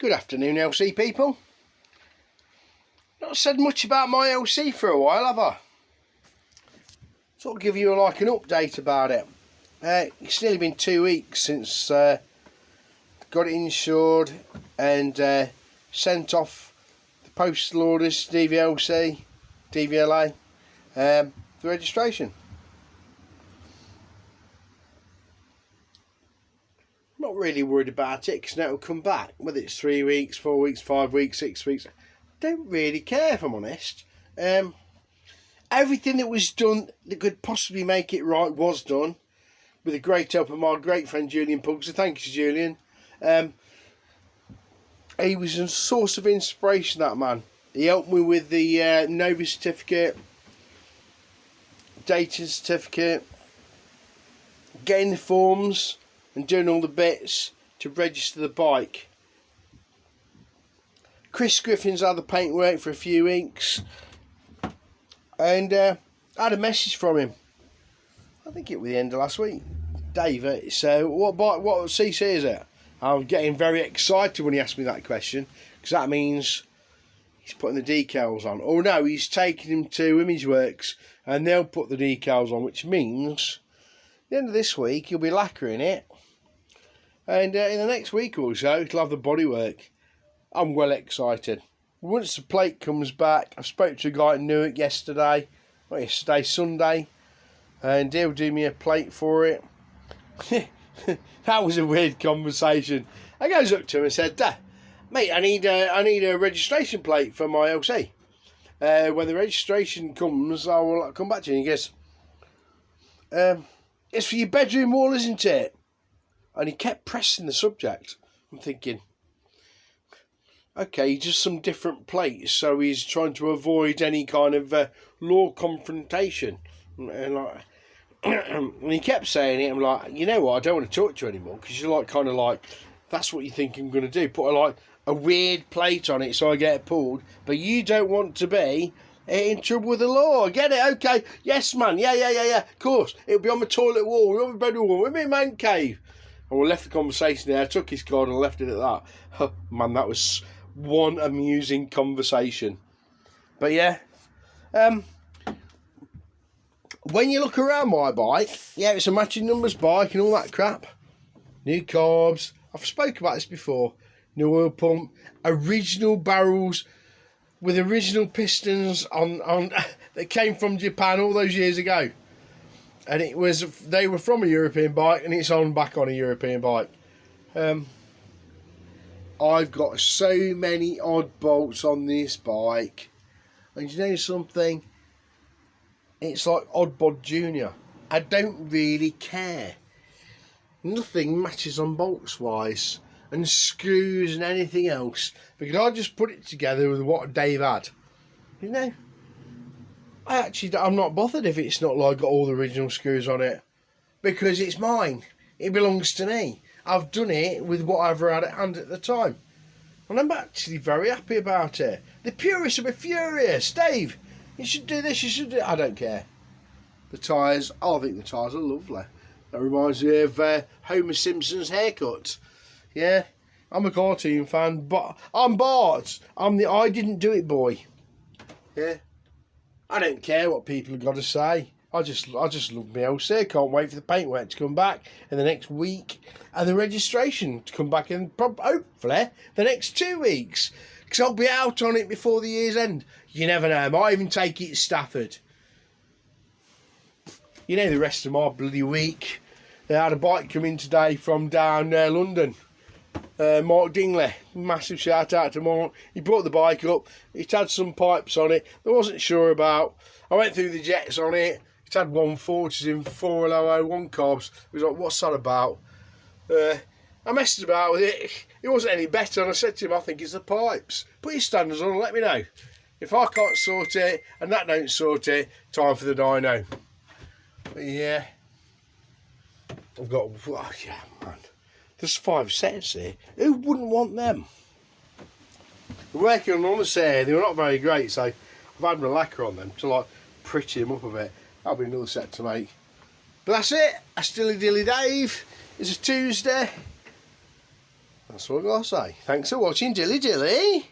Good afternoon, LC people. Not said much about my LC for a while, have I? So I'll give you an update about it. It's nearly been 2 weeks since got it insured and sent off the postal orders to DVLA for registration. Not really worried about it because now it'll come back, whether it's 3 weeks, 4 weeks, 5 weeks, 6 weeks. Don't really care, if I'm honest. Everything that was done that could possibly make it right was done, with the great help of my great friend Julian Puggs. So thank you, Julian. He was a source of inspiration, that man. He helped me with the Nova certificate, dating certificate, getting the forms and doing all the bits to register the bike. Chris Griffin's had the paintwork for a few weeks, and I had a message from him. I think it was the end of last week. Dave, so what CC is it? I'm getting very excited when he asked me that question, because that means he's putting the decals on. Oh no, he's taking him to Imageworks and they'll put the decals on, which means at the end of this week he'll be lacquering it, and in the next week or so he'll have the bodywork. I'm well excited. Once the plate comes back, I spoke to a guy in Newark yesterday, Sunday, and he'll do me a plate for it. That was a weird conversation. I goes up to him and said, mate, I need a registration plate for my LC. When the registration comes, I will come back to you. And he goes, it's for your bedroom wall, isn't it? And he kept pressing the subject. I'm thinking, okay, just some different plates, so he's trying to avoid any kind of law confrontation. And he kept saying it. I'm like, you know what, I don't want to talk to you anymore, because you're kind of like, that's what you think I'm going to do, put a weird plate on it so I get it pulled, but you don't want to be in trouble with the law. I get it, okay, yes man, yeah, of course, it'll be on my toilet wall, on my bedroom wall, with my man cave. And we left the conversation there. I took his card and left it at that. Oh, man, that was one amusing conversation. But yeah, when you look around my bike, yeah, it's a matching numbers bike and all that crap. New carbs. I've spoken about this before. New oil pump. Original barrels with original pistons on that came from Japan all those years ago. And they were from a European bike, and it's back on a European bike. I've got so many odd bolts on this bike, and you know something? It's like Oddbod Junior. I don't really care. Nothing matches on bolts wise, and screws and anything else, because I just put it together with what Dave had. You know, I'm not bothered if it's not got all the original screws on it, because it's mine. It belongs to me. I've done it with whatever I had at hand at the time, and I'm actually very happy about it. The purists will be furious. Dave, you should do this, you should do it. I don't care. The tyres, I think the tyres are lovely. That reminds me of Homer Simpson's haircut. Yeah, I'm a cartoon fan, but I'm Bart. I didn't do it boy. Yeah, I don't care what people have got to say. I just love my LC. Can't wait for the paintwork to come back in the next week, and the registration to come back in hopefully the next 2 weeks, because I'll be out on it before the year's end. You never know, I might even take it to Stafford. You know the rest of my bloody week. They had a bike come in today from down London. Mark Dingley, massive shout out to Mark. He brought the bike up. It had some pipes on it I wasn't sure about. I went through the jets on it. It had 140s in 4001 carbs. It was like, what's that about? I messed about with it. It wasn't any better, and I said to him, I think it's the pipes. Put your standards on and let me know. If I can't sort it and that don't sort it, time for the dyno. But yeah, I've got, yeah man, there's 5 sets here. Who wouldn't want them? We're working on others here. They were not very great, so I've had my lacquer on them to pretty them up a bit. That'll be another set to make. But that's it. That's Dilly Dilly Dave. It's a Tuesday. That's what I gotta say. Thanks for watching Dilly Dilly.